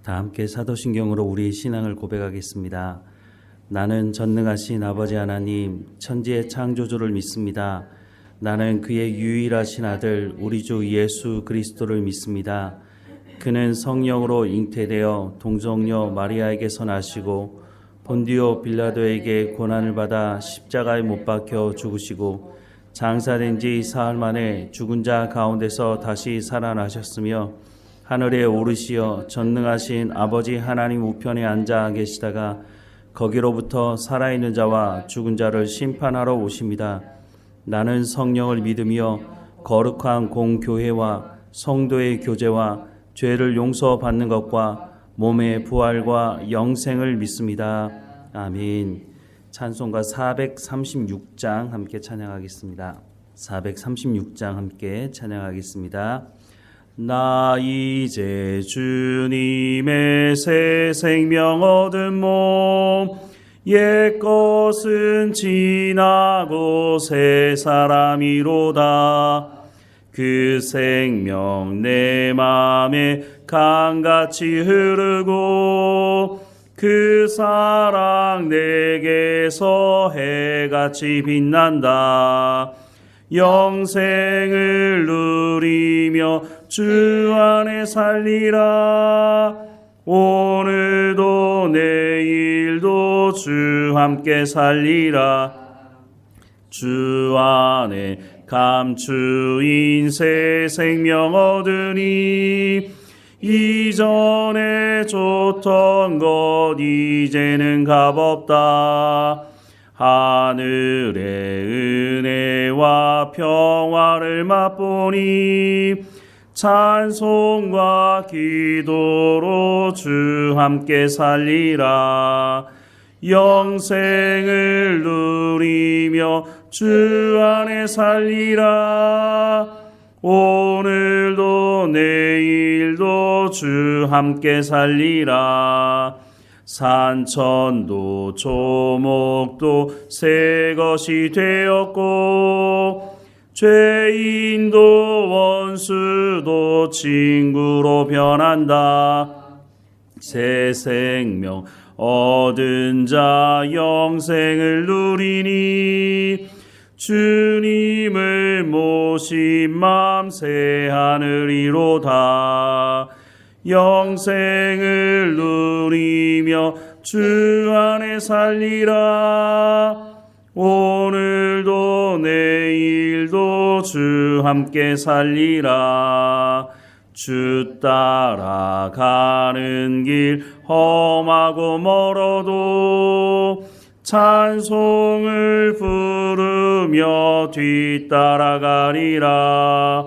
다 함께 사도신경으로 우리의 신앙을 고백하겠습니다. 나는 전능하신 아버지 하나님, 천지의 창조주를 믿습니다. 나는 그의 유일하신 아들 우리 주 예수 그리스도를 믿습니다. 그는 성령으로 잉태되어 동정녀 마리아에게서 나시고 본디오 빌라도에게 고난을 받아 십자가에 못 박혀 죽으시고 장사된 지 사흘 만에 죽은 자 가운데서 다시 살아나셨으며 하늘에 오르시어 전능하신 아버지 하나님 우편에 앉아 계시다가 거기로부터 살아있는 자와 죽은 자를 심판하러 오십니다. 나는 성령을 믿으며 거룩한 공교회와 성도의 교제와 죄를 용서받는 것과 몸의 부활과 영생을 믿습니다. 아멘. 찬송가 436장 함께 찬양하겠습니다. 436장 함께 찬양하겠습니다. 나 이제 주님의 새 생명 얻은 몸 옛것은 지나고 새 사람이로다. 그 생명 내 맘에 강같이 흐르고 그 사랑 내게서 해같이 빛난다. 영생을 누리며 주 안에 살리라. 오늘도 내일도 주 함께 살리라. 주 안에 감추인 새 생명 얻으니 이전에 줬던 것 이제는 값없다. 하늘의 은혜와 평화를 맛보니 찬송과 기도로 주 함께 살리라. 영생을 누리며 주 안에 살리라. 오늘도 내일도 주 함께 살리라. 산천도 조목도 새 것이 되었고 죄인도 원수도 친구로 변한다. 새 생명 얻은 자 영생을 누리니 주님을 모신 맘 새 하늘이로다. 영생을 누리며 주 안에 살리라. 오늘도 내일도 주 함께 살리라. 주 따라가는 길 험하고 멀어도 찬송을 부르며 뒤따라가리라.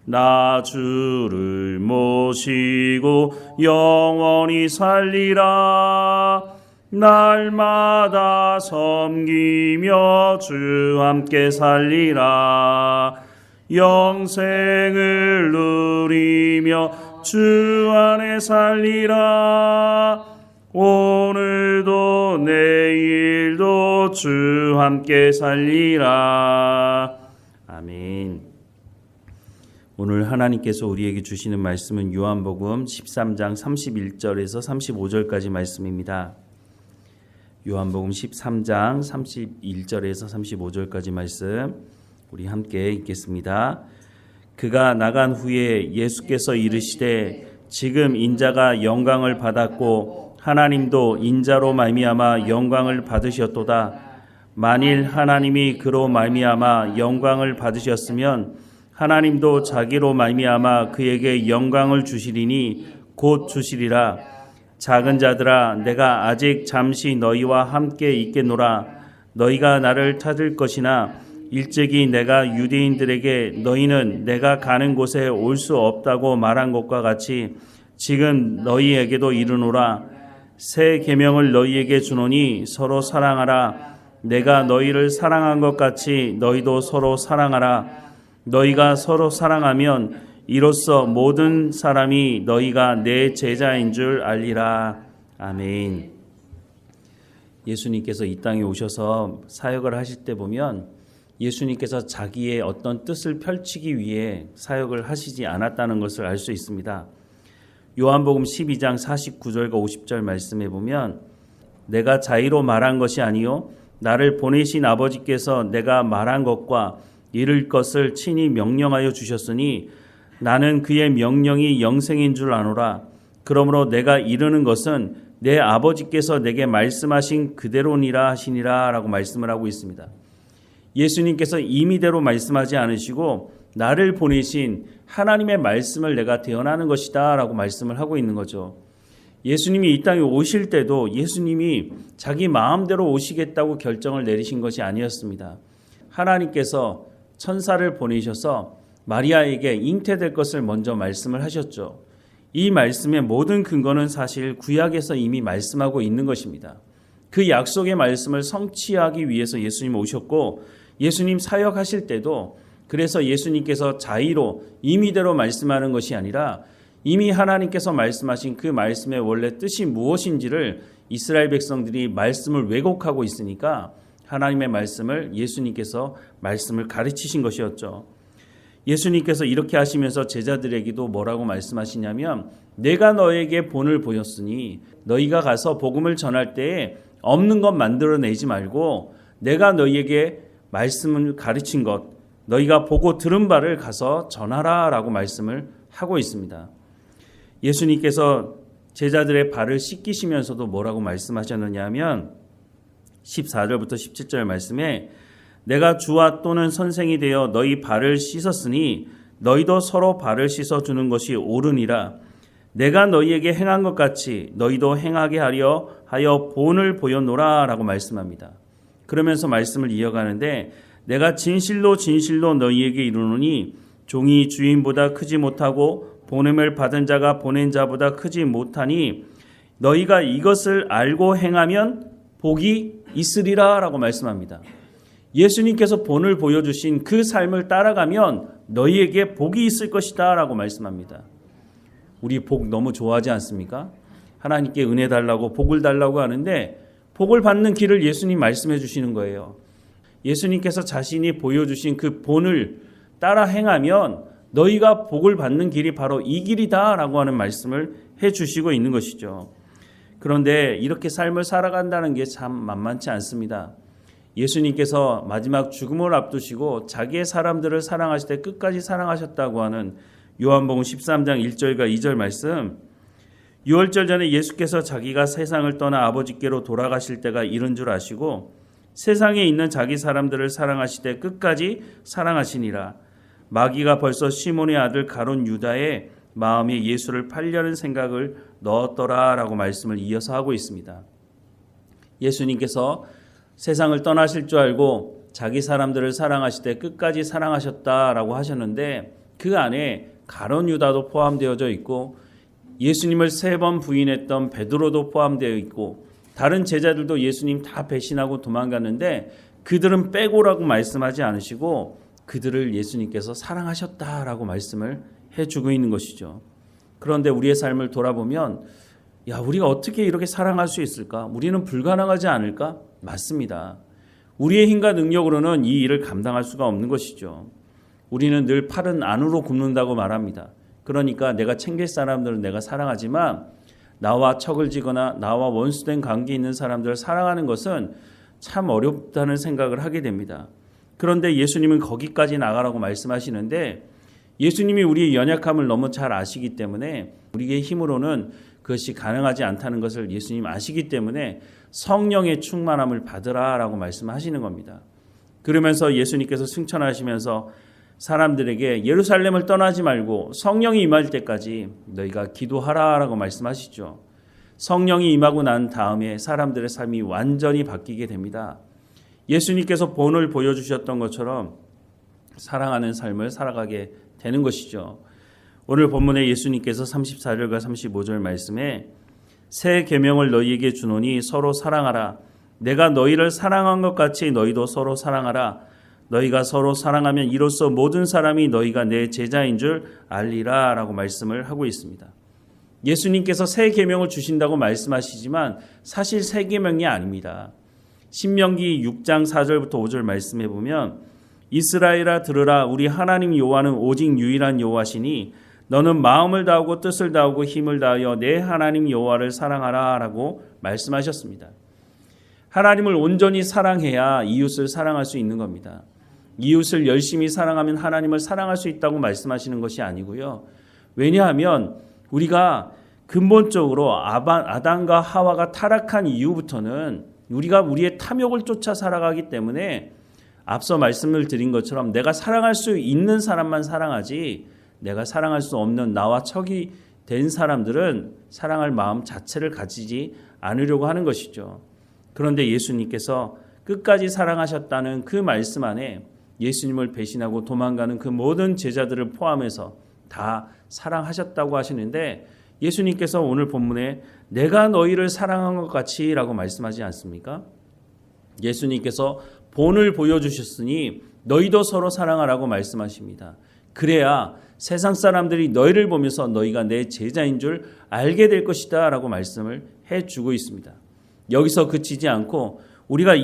나 주를 모시고 영원히 살리라. 날마다 섬기며 주 함께 살리라. 영생을 누리며 주 안에 살리라. 오늘도 내일도 주 함께 살리라. 아멘. 오늘 하나님께서 우리에게 주시는 말씀은 요한복음 13장 31절에서 35절까지 말씀입니다. 요한복음 13장 31절에서 35절까지 말씀 우리 함께 읽겠습니다. 그가 나간 후에 예수께서 이르시되 지금 인자가 영광을 받았고 하나님도 인자로 말미암아 영광을 받으셨도다. 만일 하나님이 그로 말미암아 영광을 받으셨으면 하나님도 자기로 말미암아 그에게 영광을 주시리니 곧 주시리라. 작은 자들아 내가 아직 잠시 너희와 함께 있겠노라. 너희가 나를 찾을 것이나 일찍이 내가 유대인들에게 너희는 내가 가는 곳에 올 수 없다고 말한 것과 같이 지금 너희에게도 이르노라. 새 계명을 너희에게 주노니 서로 사랑하라. 내가 너희를 사랑한 것 같이 너희도 서로 사랑하라. 너희가 서로 사랑하면 이로써 모든 사람이 너희가 내 제자인 줄 알리라. 아멘. 예수님께서 이 땅에 오셔서 사역을 하실 때 보면 예수님께서 자기의 어떤 뜻을 펼치기 위해 사역을 하시지 않았다는 것을 알 수 있습니다. 요한복음 12장 49절과 50절 말씀에 보면 내가 자의로 말한 것이 아니요 나를 보내신 아버지께서 내가 말한 것과 이룰 것을 친히 명령하여 주셨으니 나는 그의 명령이 영생인 줄 아노라. 그러므로 내가 이르는 것은 내 아버지께서 내게 말씀하신 그대로니라 하시니라 라고 말씀을 하고 있습니다. 예수님께서 임의대로 말씀하지 않으시고 나를 보내신 하나님의 말씀을 내가 대언하는 것이다 라고 말씀을 하고 있는 거죠. 예수님이 이 땅에 오실 때도 예수님이 자기 마음대로 오시겠다고 결정을 내리신 것이 아니었습니다. 하나님께서 천사를 보내셔서 마리아에게 잉태될 것을 먼저 말씀을 하셨죠. 이 말씀의 모든 근거는 사실 구약에서 이미 말씀하고 있는 것입니다. 그 약속의 말씀을 성취하기 위해서 예수님 오셨고 예수님 사역하실 때도 그래서 예수님께서 자의로 임의대로 말씀하는 것이 아니라 이미 하나님께서 말씀하신 그 말씀의 원래 뜻이 무엇인지를 이스라엘 백성들이 말씀을 왜곡하고 있으니까 하나님의 말씀을 예수님께서 말씀을 가르치신 것이었죠. 예수님께서 이렇게 하시면서 제자들에게도 뭐라고 말씀하시냐면 내가 너에게 본을 보였으니 너희가 가서 복음을 전할 때에 없는 것 만들어내지 말고 내가 너희에게 말씀을 가르친 것 너희가 보고 들은 바를 가서 전하라 라고 말씀을 하고 있습니다. 예수님께서 제자들의 발을 씻기시면서도 뭐라고 말씀하셨느냐 하면 14절부터 17절 말씀에 내가 주와 또는 선생이 되어 너희 발을 씻었으니 너희도 서로 발을 씻어주는 것이 옳으니라. 내가 너희에게 행한 것 같이 너희도 행하게 하려 하여 본을 보였노라 라고 말씀합니다. 그러면서 말씀을 이어가는데 내가 진실로 진실로 너희에게 이르노니 종이 주인보다 크지 못하고 보냄을 받은 자가 보낸 자보다 크지 못하니 너희가 이것을 알고 행하면 복이 있으리라 라고 말씀합니다. 예수님께서 본을 보여주신 그 삶을 따라가면 너희에게 복이 있을 것이다 라고 말씀합니다. 우리 복 너무 좋아하지 않습니까? 하나님께 은혜 달라고 복을 달라고 하는데 복을 받는 길을 예수님 말씀해 주시는 거예요. 예수님께서 자신이 보여주신 그 본을 따라 행하면 너희가 복을 받는 길이 바로 이 길이다 라고 하는 말씀을 해 주시고 있는 것이죠. 그런데 이렇게 삶을 살아간다는 게 참 만만치 않습니다. 예수님께서 마지막 죽음을 앞두시고 자기의 사람들을 사랑하실 때 끝까지 사랑하셨다고 하는 요한복음 13장 1절과 2절 말씀, 유월절 전에 예수께서 자기가 세상을 떠나 아버지께로 돌아가실 때가 이른 줄 아시고 세상에 있는 자기 사람들을 사랑하실 때 끝까지 사랑하시니라. 마귀가 벌써 시몬의 아들 가룟 유다의 마음에 예수를 팔려는 생각을 넣었더라 라고 말씀을 이어서 하고 있습니다. 예수님께서 세상을 떠나실 줄 알고 자기 사람들을 사랑하실 때 끝까지 사랑하셨다라고 하셨는데 그 안에 가룟 유다도 포함되어져 있고 예수님을 3번 부인했던 베드로도 포함되어 있고 다른 제자들도 예수님 다 배신하고 도망갔는데 그들은 빼고라고 말씀하지 않으시고 그들을 예수님께서 사랑하셨다라고 말씀을 해주고 있는 것이죠. 그런데 우리의 삶을 돌아보면 우리가 어떻게 이렇게 사랑할 수 있을까? 우리는 불가능하지 않을까? 맞습니다. 우리의 힘과 능력으로는 이 일을 감당할 수가 없는 것이죠. 우리는 늘 팔은 안으로 굽는다고 말합니다. 그러니까 내가 챙길 사람들은 내가 사랑하지만 나와 척을 지거나 나와 원수된 관계 있는 사람들을 사랑하는 것은 참 어렵다는 생각을 하게 됩니다. 그런데 예수님은 거기까지 나가라고 말씀하시는데 예수님이 우리의 연약함을 너무 잘 아시기 때문에 우리의 힘으로는 그것이 가능하지 않다는 것을 예수님 아시기 때문에 성령의 충만함을 받으라라고 말씀하시는 겁니다. 그러면서 예수님께서 승천하시면서 사람들에게 예루살렘을 떠나지 말고 성령이 임할 때까지 너희가 기도하라라고 말씀하시죠. 성령이 임하고 난 다음에 사람들의 삶이 완전히 바뀌게 됩니다. 예수님께서 본을 보여주셨던 것처럼 사랑하는 삶을 살아가게 되는 것이죠. 오늘 본문에 예수님께서 34절과 35절 말씀에 새 계명을 너희에게 주노니 서로 사랑하라. 내가 너희를 사랑한 것 같이 너희도 서로 사랑하라. 너희가 서로 사랑하면 이로써 모든 사람이 너희가 내 제자인 줄 알리라 라고 말씀을 하고 있습니다. 예수님께서 새 계명을 주신다고 말씀하시지만 사실 새 계명이 아닙니다. 신명기 6장 4절부터 5절 말씀해 보면 이스라엘아 들으라. 우리 하나님 여호와는 오직 유일한 여호와시니 너는 마음을 다하고 뜻을 다하고 힘을 다하여 내 하나님 여호와를 사랑하라 라고 말씀하셨습니다. 하나님을 온전히 사랑해야 이웃을 사랑할 수 있는 겁니다. 이웃을 열심히 사랑하면 하나님을 사랑할 수 있다고 말씀하시는 것이 아니고요. 왜냐하면 우리가 근본적으로 아담과 하와가 타락한 이후부터는 우리가 우리의 탐욕을 쫓아 살아가기 때문에 앞서 말씀을 드린 것처럼 내가 사랑할 수 있는 사람만 사랑하지 내가 사랑할 수 없는 나와 척이 된 사람들은 사랑할 마음 자체를 가지지 않으려고 하는 것이죠. 그런데 예수님께서 끝까지 사랑하셨다는 그 말씀 안에 예수님을 배신하고 도망가는 그 모든 제자들을 포함해서 다 사랑하셨다고 하시는데 예수님께서 오늘 본문에 내가 너희를 사랑한 것 같이 라고 말씀하지 않습니까? 예수님께서 본을 보여주셨으니 너희도 서로 사랑하라고 말씀하십니다. 그래야 세상 사람들이 너희를 보면서 너희가 내 제자인 줄 알게 될 것이다 라고 말씀을 해주고 있습니다. 여기서 그치지 않고 우리가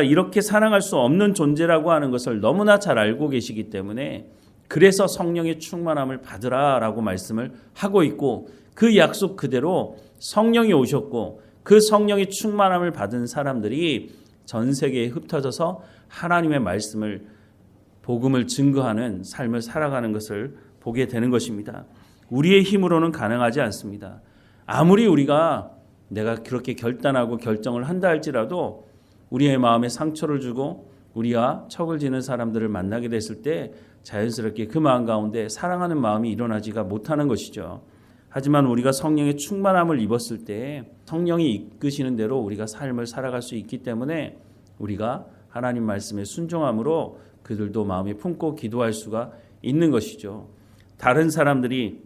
이렇게 사랑할 수 없는 존재라고 하는 것을 너무나 잘 알고 계시기 때문에 그래서 성령의 충만함을 받으라 라고 말씀을 하고 있고 그 약속 그대로 성령이 오셨고 그 성령의 충만함을 받은 사람들이 전 세계에 흩어져서 하나님의 말씀을 복음을 증거하는 삶을 살아가는 것을 보게 되는 것입니다. 우리의 힘으로는 가능하지 않습니다. 아무리 내가 그렇게 결단하고 결정을 한다 할지라도 우리의 마음에 상처를 주고 우리와 척을 지는 사람들을 만나게 됐을 때 자연스럽게 그 마음 가운데 사랑하는 마음이 일어나지가 못하는 것이죠. 하지만 우리가 성령의 충만함을 입었을 때 성령이 이끄시는 대로 우리가 삶을 살아갈 수 있기 때문에 우리가 하나님 말씀에 순종함으로 그들도 마음에 품고 기도할 수가 있는 것이죠. 다른 사람들이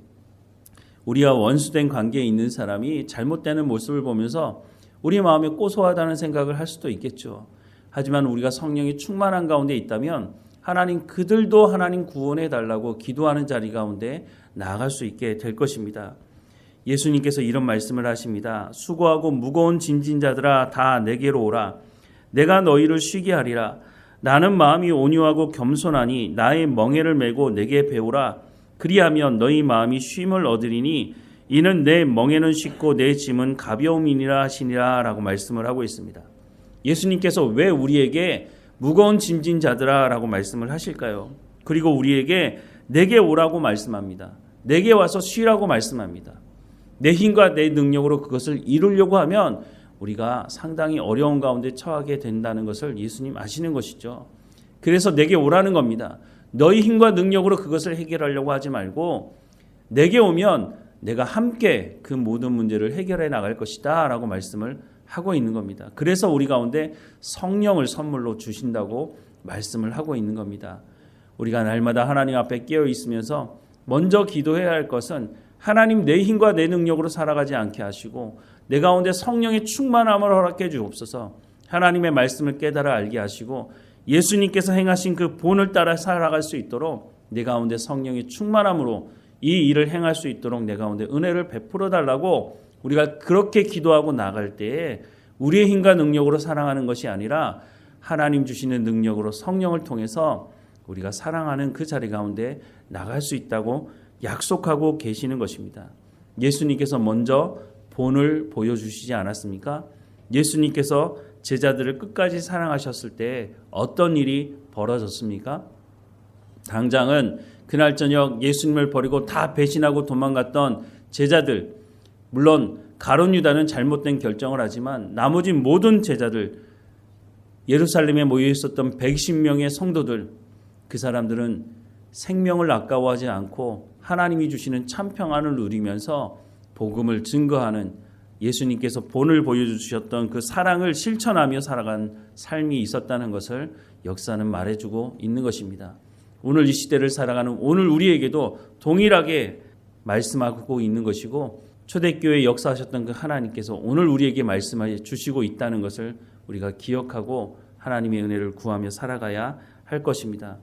우리와 원수된 관계에 있는 사람이 잘못되는 모습을 보면서 우리 마음에 고소하다는 생각을 할 수도 있겠죠. 하지만 우리가 성령이 충만한 가운데 있다면 하나님 그들도 하나님 구원해 달라고 기도하는 자리 가운데 나아갈 수 있게 될 것입니다. 예수님께서 이런 말씀을 하십니다. 수고하고 무거운 짐진 자들아 다 내게로 오라. 내가 너희를 쉬게 하리라. 나는 마음이 온유하고 겸손하니 나의 멍에를 메고 내게 배우라. 그리하면 너희 마음이 쉼을 얻으리니 이는 내 멍에는 쉽고 내 짐은 가벼움이니라 하시니라 라고 말씀을 하고 있습니다. 예수님께서 왜 우리에게 무거운 짐진 자들아 라고 말씀을 하실까요? 그리고 우리에게 내게 오라고 말씀합니다. 내게 와서 쉬라고 말씀합니다. 내 힘과 내 능력으로 그것을 이루려고 하면 우리가 상당히 어려운 가운데 처하게 된다는 것을 예수님 아시는 것이죠. 그래서 내게 오라는 겁니다. 너희 힘과 능력으로 그것을 해결하려고 하지 말고 내게 오면 내가 함께 그 모든 문제를 해결해 나갈 것이다 라고 말씀을 하고 있는 겁니다. 그래서 우리 가운데 성령을 선물로 주신다고 말씀을 하고 있는 겁니다. 우리가 날마다 하나님 앞에 깨어 있으면서 먼저 기도해야 할 것은 하나님 내 힘과 내 능력으로 살아가지 않게 하시고 내 가운데 성령의 충만함을 허락해 주옵소서. 하나님의 말씀을 깨달아 알게 하시고 예수님께서 행하신 그 본을 따라 살아갈 수 있도록 내 가운데 성령의 충만함으로 이 일을 행할 수 있도록 내 가운데 은혜를 베풀어 달라고 우리가 그렇게 기도하고 나갈 때에 우리의 힘과 능력으로 사랑하는 것이 아니라 하나님 주시는 능력으로 성령을 통해서 우리가 사랑하는 그 자리 가운데 나갈 수 있다고 약속하고 계시는 것입니다. 예수님께서 먼저 본을 보여주시지 않았습니까? 예수님께서 제자들을 끝까지 사랑하셨을 때 어떤 일이 벌어졌습니까? 당장은 그날 저녁 예수님을 버리고 다 배신하고 도망갔던 제자들, 물론 가룟 유다는 잘못된 결정을 하지만 나머지 모든 제자들, 예루살렘에 모여 있었던 110명의 성도들, 그 사람들은 생명을 아까워하지 않고 하나님이 주시는 참 평안을 누리면서 복음을 증거하는 예수님께서 본을 보여주셨던 그 사랑을 실천하며 살아간 삶이 있었다는 것을 역사는 말해주고 있는 것입니다. 오늘 이 시대를 살아가는 오늘 우리에게도 동일하게 말씀하고 있는 것이고 초대교회에 역사하셨던 그 하나님께서 오늘 우리에게 말씀해 주시고 있다는 것을 우리가 기억하고 하나님의 은혜를 구하며 살아가야 할 것입니다.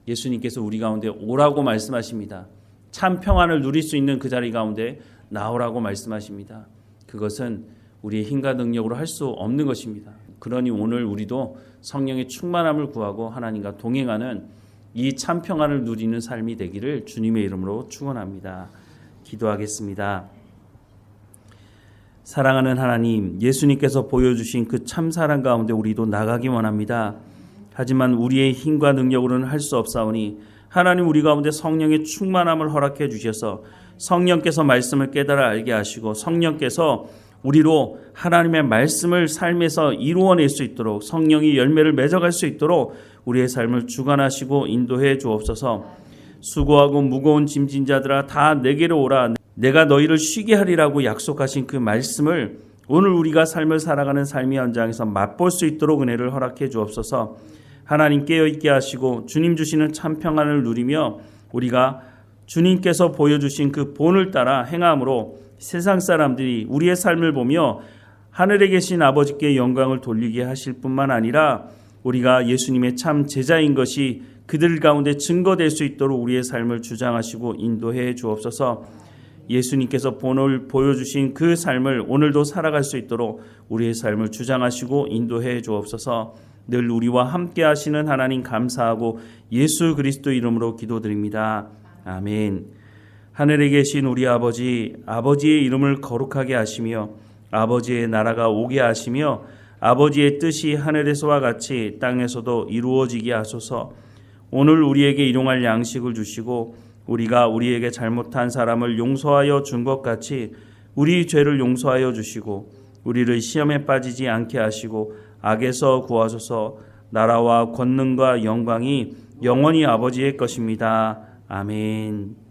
예수님께서 우리 가운데 오라고 말씀하십니다. 참 평안을 누릴 수 있는 그 자리 가운데 나오라고 말씀하십니다. 그것은 우리의 힘과 능력으로 할 수 없는 것입니다. 그러니 오늘 우리도 성령의 충만함을 구하고 하나님과 동행하는 이 참 평안을 누리는 삶이 되기를 주님의 이름으로 축원합니다. 기도하겠습니다. 사랑하는 하나님, 예수님께서 보여주신 그 참사랑 가운데 우리도 나가기 원합니다. 하지만 우리의 힘과 능력으로는 할 수 없사오니 하나님, 우리 가운데 성령의 충만함을 허락해 주셔서 성령께서 말씀을 깨달아 알게 하시고 성령께서 우리로 하나님의 말씀을 삶에서 이루어낼 수 있도록, 성령이 열매를 맺어갈 수 있도록 우리의 삶을 주관하시고 인도해 주옵소서. 수고하고 무거운 짐진 자들아 다 내게로 오라, 내가 너희를 쉬게 하리라고 약속하신 그 말씀을 오늘 우리가 삶을 살아가는 삶의 현장에서 맛볼 수 있도록 은혜를 허락해 주옵소서. 하나님, 깨어있게 하시고 주님 주시는 참 평안을 누리며 우리가 주님께서 보여주신 그 본을 따라 행함으로 세상 사람들이 우리의 삶을 보며 하늘에 계신 아버지께 영광을 돌리게 하실 뿐만 아니라 우리가 예수님의 참 제자인 것이 그들 가운데 증거될 수 있도록 우리의 삶을 주장하시고 인도해 주옵소서. 예수님께서 본을 보여주신 그 삶을 오늘도 살아갈 수 있도록 우리의 삶을 주장하시고 인도해 주옵소서. 늘 우리와 함께 하시는 하나님 감사하고 예수 그리스도 이름으로 기도드립니다. 아멘. 하늘에 계신 우리 아버지, 아버지의 이름을 거룩하게 하시며 아버지의 나라가 오게 하시며 아버지의 뜻이 하늘에서와 같이 땅에서도 이루어지게 하소서. 오늘 우리에게 일용할 양식을 주시고 우리가 우리에게 잘못한 사람을 용서하여 준 것 같이 우리 죄를 용서하여 주시고 우리를 시험에 빠지지 않게 하시고 악에서 구하소서. 나라와 권능과 영광이 영원히 아버지의 것입니다. 아멘.